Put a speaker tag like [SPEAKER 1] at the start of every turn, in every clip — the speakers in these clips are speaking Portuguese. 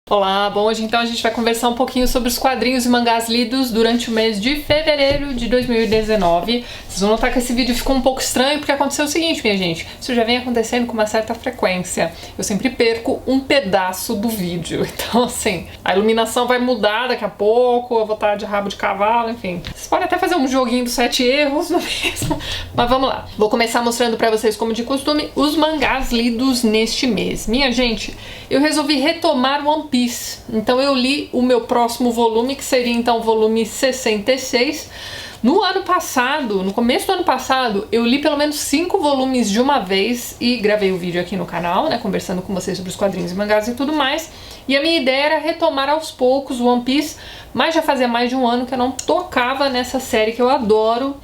[SPEAKER 1] Olá, bom, hoje então a gente vai conversar um pouquinho sobre os quadrinhos e mangás lidos durante o mês de fevereiro de 2019. Vocês vão notar que esse vídeo ficou um pouco estranho porque aconteceu o seguinte, minha gente, isso já vem acontecendo com uma certa frequência. Eu sempre perco um pedaço do vídeo, então assim, a iluminação vai mudar daqui a pouco, eu vou estar de rabo de cavalo, enfim. Vocês podem até fazer um joguinho dos 7 erros, não é mesmo? Mas vamos lá. Vou começar mostrando pra vocês, como de costume, os mangás lidos neste mês. Minha gente, eu resolvi retomar One Piece. Então eu li o meu próximo volume, que seria então o volume 66. No ano passado, no começo do ano passado, eu li pelo menos 5 volumes de uma vez e gravei o vídeo aqui no canal, né, conversando com vocês sobre os quadrinhos e mangás e tudo mais. E a minha ideia era retomar aos poucos o One Piece, mas já fazia mais de um ano que eu não tocava nessa série que eu adoro.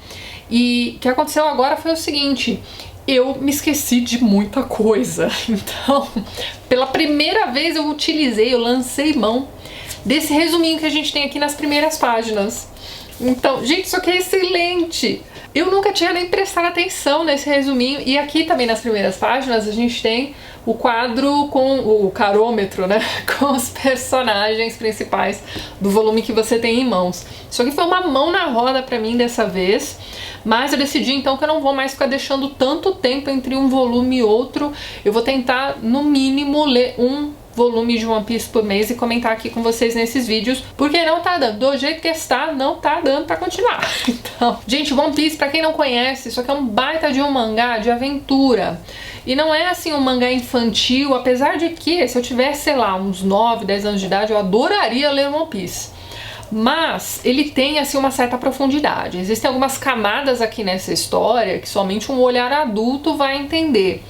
[SPEAKER 1] E o que aconteceu agora foi o seguinte: eu me esqueci de muita coisa, então pela primeira vez eu lancei mão desse resuminho que a gente tem aqui nas primeiras páginas. Então, gente, isso aqui é excelente! Eu nunca tinha nem prestado atenção nesse resuminho, e aqui também nas primeiras páginas a gente tem o quadro com o carômetro, né, com os personagens principais do volume que você tem em mãos. Isso aqui foi uma mão na roda pra mim dessa vez, mas eu decidi então que eu não vou mais ficar deixando tanto tempo entre um volume e outro. Eu vou tentar, no mínimo, ler um volume de One Piece por mês e comentar aqui com vocês nesses vídeos, porque não tá dando, do jeito que está, não tá dando pra continuar. Então, gente, One Piece, pra quem não conhece, isso aqui é um baita de um mangá de aventura. E não é assim um mangá infantil, apesar de que, se eu tivesse, sei lá, uns 9, 10 anos de idade, eu adoraria ler One Piece. Mas ele tem assim uma certa profundidade. Existem algumas camadas aqui nessa história que somente um olhar adulto vai entender.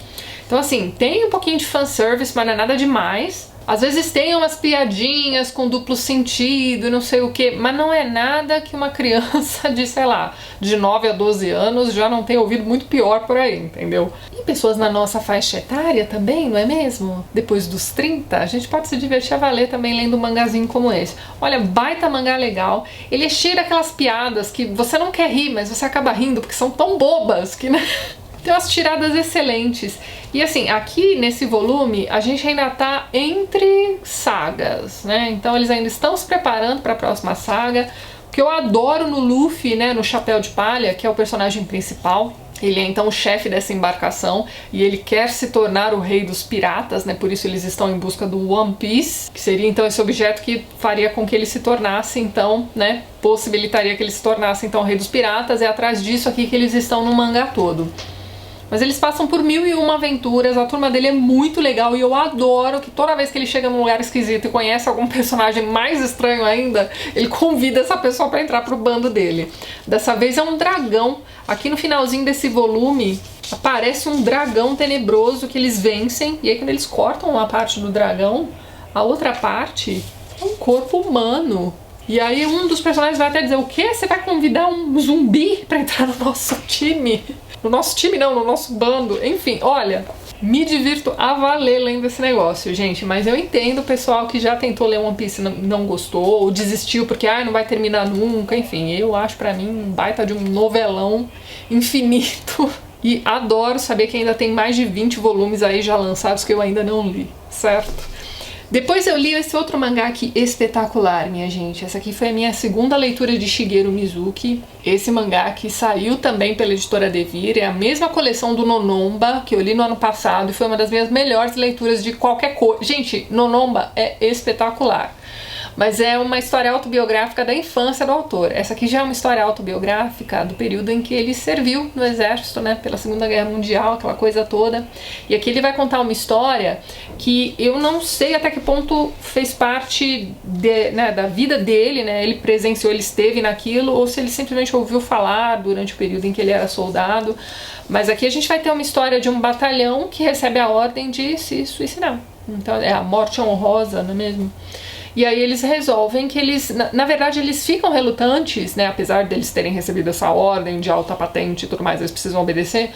[SPEAKER 1] Então assim, tem um pouquinho de fanservice, mas não é nada demais. Às vezes tem umas piadinhas com duplo sentido e não sei o que, mas não é nada que uma criança de, sei lá, de 9 a 12 anos já não tenha ouvido muito pior por aí, entendeu? E pessoas na nossa faixa etária também, não é mesmo? Depois dos 30, a gente pode se divertir a valer também lendo um mangazinho como esse. Olha, baita mangá legal. Ele é cheio daquelas piadas que você não quer rir, mas você acaba rindo porque são tão bobas que, né? Tem umas tiradas excelentes. E assim, aqui nesse volume a gente ainda tá entre sagas, né? Então eles ainda estão se preparando para a próxima saga. O que eu adoro no Luffy, né, no Chapéu de Palha, que é o personagem principal. Ele é então o chefe dessa embarcação e ele quer se tornar o rei dos piratas, né? Por isso eles estão em busca do One Piece, que seria então esse objeto que faria com que ele se tornasse então, né? Possibilitaria que ele se tornasse então o rei dos piratas. É atrás disso aqui que eles estão no mangá todo. Mas eles passam por 1001 aventuras, a turma dele é muito legal e eu adoro que toda vez que ele chega num lugar esquisito e conhece algum personagem mais estranho ainda, ele convida essa pessoa para entrar pro bando dele. Dessa vez é um dragão. Aqui no finalzinho desse volume aparece um dragão tenebroso que eles vencem, e aí quando eles cortam uma parte do dragão, a outra parte é um corpo humano. E aí um dos personagens vai até dizer: o quê? Você vai convidar um zumbi pra entrar no nosso time? No nosso time não, no nosso bando. Enfim, olha, me divirto a valer lendo esse negócio, gente. Mas eu entendo o pessoal que já tentou ler One Piece e não gostou, ou desistiu porque não vai terminar nunca. Enfim, eu acho pra mim um baita de um novelão infinito. E adoro saber que ainda tem mais de 20 volumes aí já lançados que eu ainda não li, certo? Depois eu li esse outro mangá aqui espetacular, minha gente. Essa aqui foi a minha segunda leitura de Shigeru Mizuki. Esse mangá que saiu também pela editora Devir, é a mesma coleção do Nonomba, que eu li no ano passado, e foi uma das minhas melhores leituras de qualquer coisa. Gente, Nonomba é espetacular. Mas é uma história autobiográfica da infância do autor. Essa aqui já é uma história autobiográfica do período em que ele serviu no exército, né, pela Segunda Guerra Mundial, aquela coisa toda. E aqui ele vai contar uma história que eu não sei até que ponto fez parte da vida dele, né, ele presenciou, ele esteve naquilo, ou se ele simplesmente ouviu falar durante o período em que ele era soldado. Mas aqui a gente vai ter uma história de um batalhão que recebe a ordem de se suicidar. Então é a morte honrosa, não é mesmo? E aí eles resolvem que eles, na verdade, eles ficam relutantes, né? Apesar deles terem recebido essa ordem de alta patente e tudo mais, eles precisam obedecer.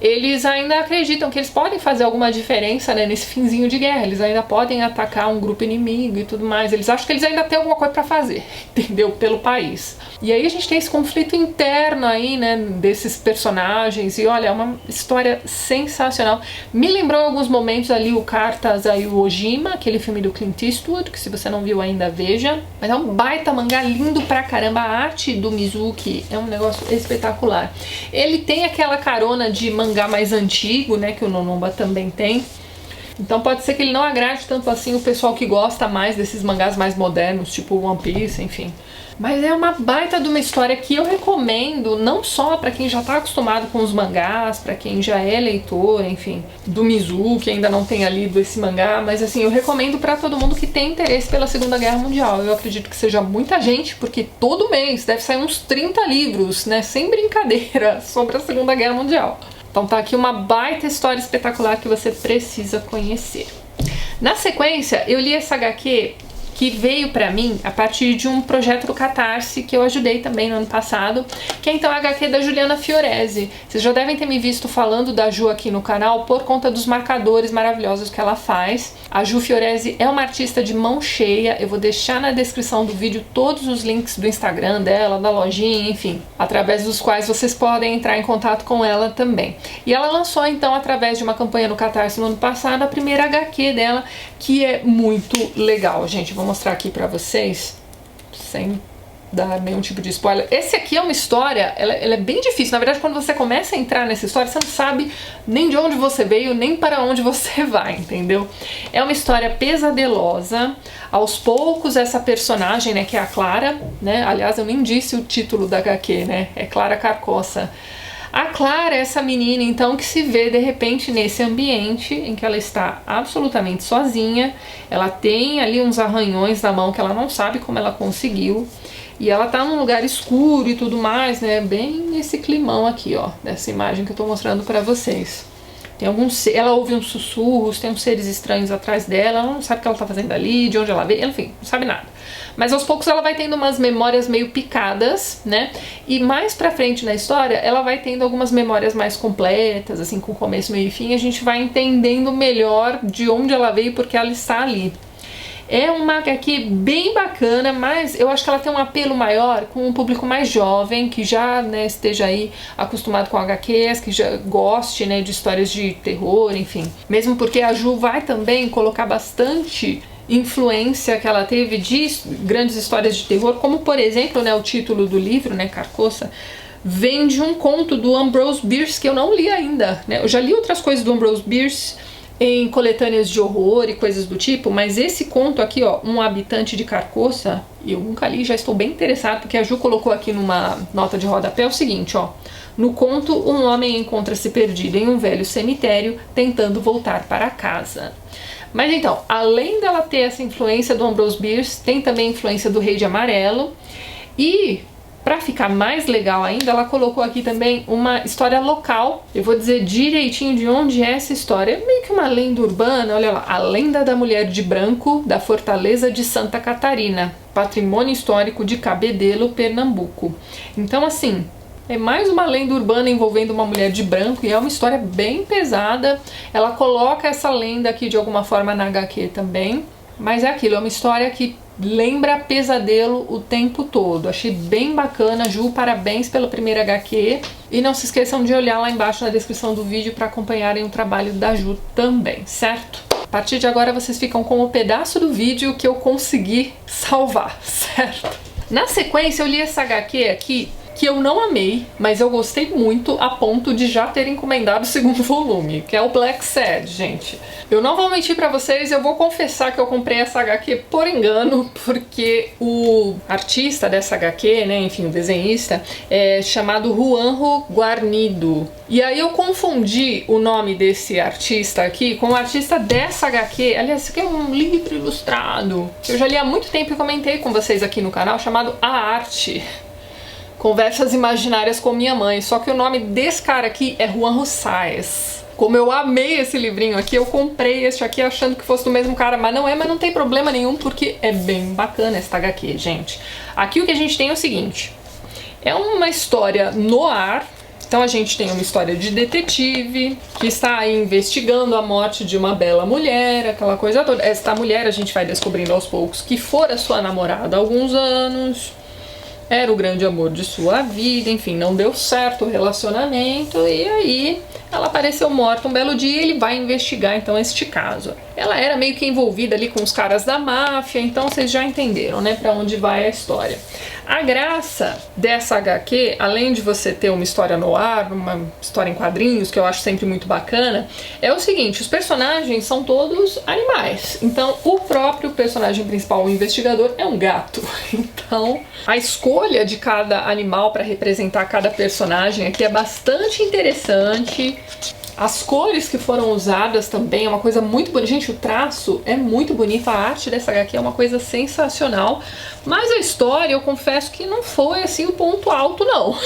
[SPEAKER 1] Eles ainda acreditam que eles podem fazer alguma diferença, né, nesse finzinho de guerra. Eles ainda podem atacar um grupo inimigo e tudo mais. Eles acham que eles ainda têm alguma coisa pra fazer, entendeu? Pelo país. E aí a gente tem esse conflito interno aí, né, desses personagens. E olha, é uma história sensacional. Me lembrou em alguns momentos ali o Cartas a Iwo Jima, aquele filme do Clint Eastwood, que se você não viu ainda, veja. Mas é um baita mangá lindo pra caramba. A arte do Mizuki é um negócio espetacular. Ele tem aquela carona de mangá mais antigo, né, que o Nononba também tem. Então pode ser que ele não agrade tanto assim o pessoal que gosta mais desses mangás mais modernos, tipo One Piece, enfim. Mas é uma baita de uma história que eu recomendo, não só pra quem já tá acostumado com os mangás, pra quem já é leitor, enfim, do Mizuki, que ainda não tenha lido esse mangá, mas assim, eu recomendo pra todo mundo que tem interesse pela Segunda Guerra Mundial. Eu acredito que seja muita gente, porque todo mês deve sair uns 30 livros, né, sem brincadeira, sobre a Segunda Guerra Mundial. Então tá aqui uma baita história espetacular que você precisa conhecer. Na sequência, eu li essa HQ que veio pra mim a partir de um projeto do Catarse que eu ajudei também no ano passado, que é então a HQ da Juliana Fiorese. Vocês já devem ter me visto falando da Ju aqui no canal por conta dos marcadores maravilhosos que ela faz. A Ju Fiorese é uma artista de mão cheia, eu vou deixar na descrição do vídeo todos os links do Instagram dela, da lojinha, enfim, através dos quais vocês podem entrar em contato com ela também. E ela lançou então, através de uma campanha no Catarse no ano passado, a primeira HQ dela, que é muito legal, gente. Vou mostrar aqui pra vocês, sem dar nenhum tipo de spoiler. Esse aqui é uma história, ela é bem difícil. Na verdade, quando você começa a entrar nessa história, você não sabe nem de onde você veio, nem para onde você vai, entendeu? É uma história pesadelosa. Aos poucos, essa personagem, né, que é a Clara, né? Aliás, eu nem disse o título da HQ, né? É Clara Carcossa. A Clara é essa menina, então, que se vê de repente nesse ambiente em que ela está absolutamente sozinha. Ela tem ali uns arranhões na mão que ela não sabe como ela conseguiu. E ela tá num lugar escuro e tudo mais, né? Bem esse climão aqui, ó, dessa imagem que eu tô mostrando pra vocês. Tem ela ouve uns sussurros, tem uns seres estranhos atrás dela, ela não sabe o que ela tá fazendo ali, de onde ela veio, enfim, não sabe nada. Mas aos poucos ela vai tendo umas memórias meio picadas, né? E mais pra frente na história, ela vai tendo algumas memórias mais completas, assim, com começo, meio e fim, a gente vai entendendo melhor de onde ela veio e por que ela está ali. É uma HQ bem bacana, mas eu acho que ela tem um apelo maior com um público mais jovem, que já, né, esteja aí acostumado com HQs, que já goste, né, de histórias de terror, enfim. Mesmo porque a Ju vai também colocar bastante influência que ela teve de grandes histórias de terror, como por exemplo, né, o título do livro, né, Carcossa, vem de um conto do Ambrose Bierce que eu não li ainda, né? Eu já li outras coisas do Ambrose Bierce em coletâneas de horror e coisas do tipo, mas esse conto aqui, ó, Um Habitante de Carcossa, eu nunca li, já estou bem interessado, porque a Ju colocou aqui numa nota de rodapé o seguinte, ó: no conto, um homem encontra-se perdido em um velho cemitério, tentando voltar para casa. Mas então, além dela ter essa influência do Ambrose Bierce, tem também a influência do Rei de Amarelo, e pra ficar mais legal ainda, ela colocou aqui também uma história local. Eu vou dizer direitinho de onde é essa história. É meio que uma lenda urbana, olha lá. A lenda da mulher de branco da fortaleza de Santa Catarina, patrimônio histórico de Cabedelo, Pernambuco. Então, assim, é mais uma lenda urbana envolvendo uma mulher de branco e é uma história bem pesada. Ela coloca essa lenda aqui de alguma forma na HQ também. Mas é aquilo, é uma história que lembra pesadelo o tempo todo. Achei bem bacana, Ju, parabéns pela primeira HQ. E não se esqueçam de olhar lá embaixo na descrição do vídeo para acompanharem o trabalho da Ju também, certo? A partir de agora vocês ficam com o pedaço do vídeo que eu consegui salvar, certo? Na sequência eu li essa HQ aqui, que eu não amei, mas eu gostei muito a ponto de já ter encomendado o segundo volume, que é o Black Sad, gente. Eu não vou mentir pra vocês, eu vou confessar que eu comprei essa HQ por engano, porque o artista dessa HQ, né, enfim, o desenhista, é chamado Juanjo Guarnido. E aí eu confundi o nome desse artista aqui com o artista dessa HQ. Aliás, isso aqui é um livro ilustrado, que eu já li há muito tempo e comentei com vocês aqui no canal, chamado A Arte. Conversas Imaginárias com Minha Mãe, só que o nome desse cara aqui é Juanjo Sáez. Como eu amei esse livrinho aqui, eu comprei este aqui achando que fosse do mesmo cara, mas não é, mas não tem problema nenhum, porque é bem bacana essa HQ, gente. Aqui o que a gente tem é o seguinte, é uma história noir. Então a gente tem uma história de detetive que está aí investigando a morte de uma bela mulher, aquela coisa toda. Esta mulher a gente vai descobrindo aos poucos que fora sua namorada há alguns anos, era o grande amor de sua vida, enfim, não deu certo o relacionamento e aí ela apareceu morta um belo dia e ele vai investigar então este caso. Ela era meio que envolvida ali com os caras da máfia, então vocês já entenderam, né, pra onde vai a história. A graça dessa HQ, além de você ter uma história no ar, uma história em quadrinhos, que eu acho sempre muito bacana, é o seguinte, os personagens são todos animais. Então, o próprio personagem principal, o investigador, é um gato. Então, a escolha de cada animal para representar cada personagem aqui é bastante interessante. As cores que foram usadas também é uma coisa muito bonita. Gente, o traço é muito bonito, a arte dessa HQ é uma coisa sensacional. Mas a história, eu confesso que não foi assim o ponto alto, não.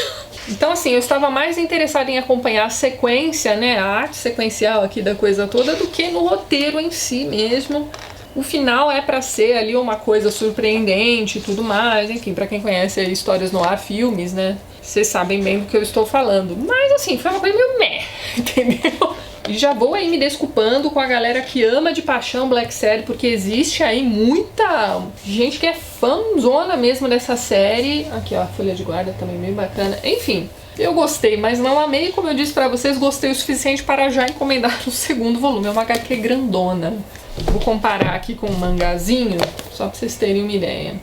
[SPEAKER 1] Então, assim, eu estava mais interessada em acompanhar a sequência, né, a arte sequencial aqui da coisa toda, do que no roteiro em si mesmo. O final é pra ser ali uma coisa surpreendente e tudo mais, enfim, pra quem conhece histórias no ar, filmes, né, vocês sabem bem do que eu estou falando. Mas, assim, foi uma coisa meio meh, entendeu? E já vou aí me desculpando com a galera que ama de paixão Black Série, porque existe aí muita gente que é fãzona mesmo dessa série. Aqui, ó, a folha de guarda também meio bacana. Enfim, eu gostei, mas não amei. Como eu disse pra vocês, gostei o suficiente para já encomendar o segundo volume. É uma HQ grandona. Vou comparar aqui com um mangazinho, só pra vocês terem uma ideia.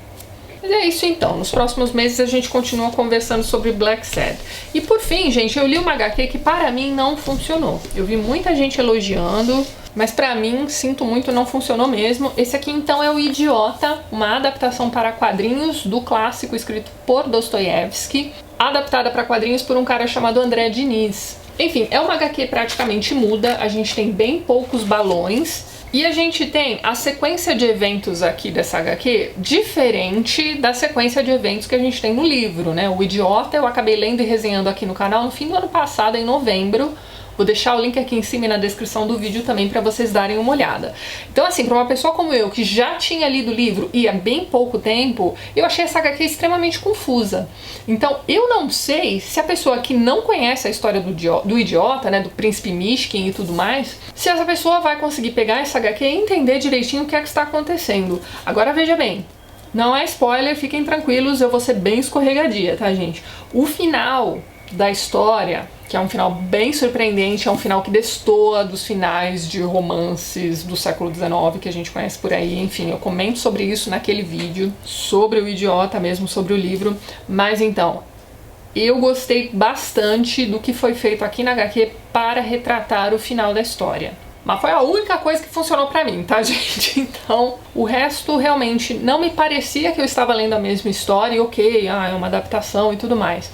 [SPEAKER 1] Mas é isso então, nos próximos meses a gente continua conversando sobre Black Sad. E por fim, gente, eu li uma HQ que para mim não funcionou. Eu vi muita gente elogiando, mas pra mim, sinto muito, não funcionou mesmo. Esse aqui então é o Idiota, uma adaptação para quadrinhos do clássico escrito por Dostoiévski, adaptada para quadrinhos por um cara chamado André Diniz. Enfim, é uma HQ praticamente muda, a gente tem bem poucos balões. E a gente tem a sequência de eventos aqui dessa HQ diferente da sequência de eventos que a gente tem no livro, né? O Idiota eu acabei lendo e resenhando aqui no canal no fim do ano passado, em novembro. Vou deixar o link aqui em cima e na descrição do vídeo também para vocês darem uma olhada. Então assim, para uma pessoa como eu, que já tinha lido o livro e há bem pouco tempo, eu achei essa HQ extremamente confusa. Então eu não sei se a pessoa que não conhece a história do Idiota, né, do Príncipe Mishkin e tudo mais, se essa pessoa vai conseguir pegar essa HQ e entender direitinho o que é que está acontecendo. Agora veja bem, não é spoiler, fiquem tranquilos, eu vou ser bem escorregadia, tá, gente? O final da história, que é um final bem surpreendente, é um final que destoa dos finais de romances do século XIX que a gente conhece por aí. Enfim, eu comento sobre isso naquele vídeo, sobre o Idiota mesmo, sobre o livro. Mas então, eu gostei bastante do que foi feito aqui na HQ para retratar o final da história. Mas foi a única coisa que funcionou pra mim, tá, gente? Então, o resto realmente não me parecia que eu estava lendo a mesma história, e ok, é uma adaptação e tudo mais.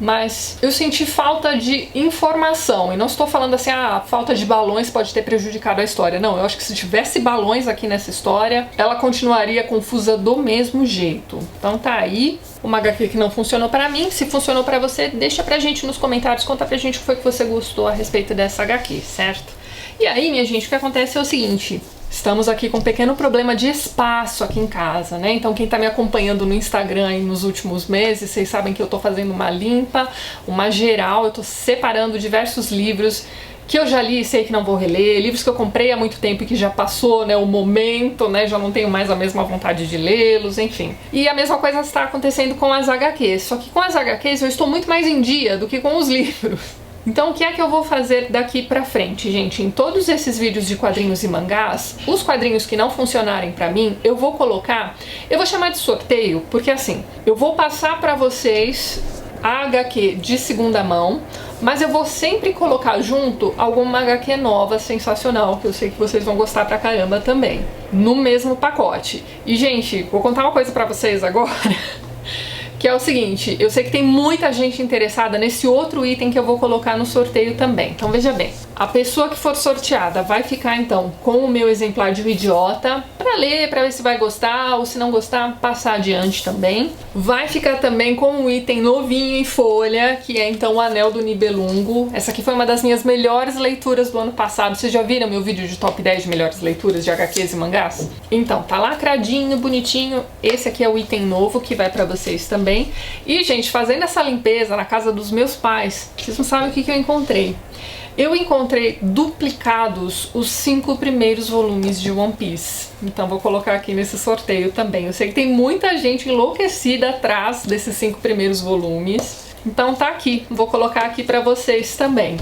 [SPEAKER 1] Mas eu senti falta de informação, e não estou falando assim, a falta de balões pode ter prejudicado a história. Não, eu acho que se tivesse balões aqui nessa história, ela continuaria confusa do mesmo jeito. Então tá aí uma HQ que não funcionou pra mim. Se funcionou pra você, deixa pra gente nos comentários, conta pra gente o que foi que você gostou a respeito dessa HQ, certo? E aí, minha gente, o que acontece é o seguinte, estamos aqui com um pequeno problema de espaço aqui em casa, né? Então quem tá me acompanhando no Instagram aí nos últimos meses, vocês sabem que eu tô fazendo uma limpa, uma geral, eu tô separando diversos livros que eu já li e sei que não vou reler, livros que eu comprei há muito tempo e que já passou, né, o momento, né, já não tenho mais a mesma vontade de lê-los, enfim. E a mesma coisa está acontecendo com as HQs, só que com as HQs eu estou muito mais em dia do que com os livros. Então o que é que eu vou fazer daqui pra frente, gente? Em todos esses vídeos de quadrinhos e mangás, os quadrinhos que não funcionarem pra mim, eu vou colocar, eu vou chamar de sorteio, porque assim, eu vou passar pra vocês a HQ de segunda mão, mas eu vou sempre colocar junto alguma HQ nova, sensacional, que eu sei que vocês vão gostar pra caramba também, no mesmo pacote. E gente, vou contar uma coisa pra vocês agora, que é o seguinte, eu sei que tem muita gente interessada nesse outro item que eu vou colocar no sorteio também. Então veja bem, A pessoa que for sorteada vai ficar então com o meu exemplar de O Idiota para ler, para ver se vai gostar, ou se não gostar, passar adiante também. Vai ficar também com um item novinho em folha, que é então o Anel do Nibelungo. Essa aqui foi uma das minhas melhores leituras do ano passado. Vocês já viram meu vídeo de top 10 de melhores leituras de HQs e mangás? Então, tá lacradinho, bonitinho. Esse aqui é o item novo que vai pra vocês também. E, gente, fazendo essa limpeza na casa dos meus pais, vocês não sabem o que eu encontrei. Eu encontrei duplicados os 5 primeiros volumes de One Piece. Então vou colocar aqui nesse sorteio também. Eu sei que tem muita gente enlouquecida atrás desses 5 primeiros volumes. Então tá aqui, vou colocar aqui pra vocês também.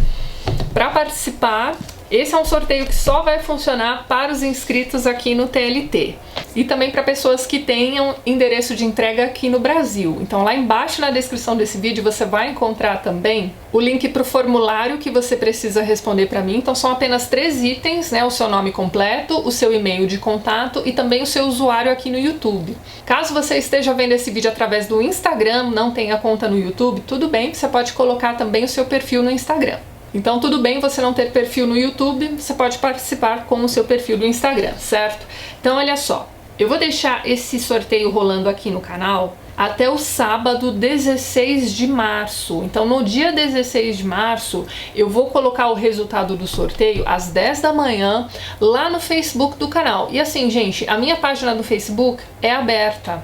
[SPEAKER 1] Para participar, esse é um sorteio que só vai funcionar para os inscritos aqui no TLT. E também para pessoas que tenham endereço de entrega aqui no Brasil. Então lá embaixo na descrição desse vídeo você vai encontrar também o link para o formulário que você precisa responder para mim. Então são apenas 3 itens, né? O seu nome completo, o seu e-mail de contato e também o seu usuário aqui no YouTube. Caso você esteja vendo esse vídeo através do Instagram, não tenha conta no YouTube, tudo bem, você pode colocar também o seu perfil no Instagram. Então tudo bem você não ter perfil no YouTube, você pode participar com o seu perfil do Instagram, certo? Então olha só, eu vou deixar esse sorteio rolando aqui no canal até o sábado 16 de março. Então no dia 16 de março eu vou colocar o resultado do sorteio às 10 da manhã lá no Facebook do canal. E assim, gente, a minha página do Facebook é aberta.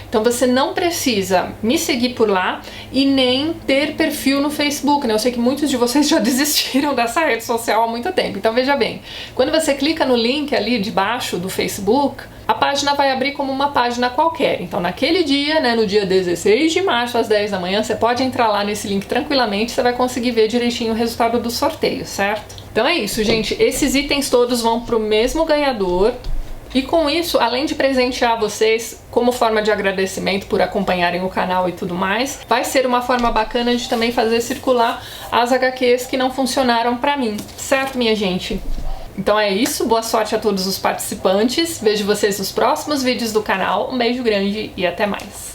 [SPEAKER 1] Então você não precisa me seguir por lá e nem ter perfil no Facebook, né? Eu sei que muitos de vocês já desistiram dessa rede social há muito tempo. Então veja bem, quando você clica no link ali de baixo do Facebook, a página vai abrir como uma página qualquer. Então naquele dia, né, no dia 16 de março às 10 da manhã, você pode entrar lá nesse link tranquilamente, você vai conseguir ver direitinho o resultado do sorteio, certo? Então é isso, gente. Esses itens todos vão pro mesmo ganhador. E com isso, além de presentear vocês como forma de agradecimento por acompanharem o canal e tudo mais, vai ser uma forma bacana de também fazer circular as HQs que não funcionaram pra mim, certo, minha gente? Então é isso, boa sorte a todos os participantes, vejo vocês nos próximos vídeos do canal, um beijo grande e até mais!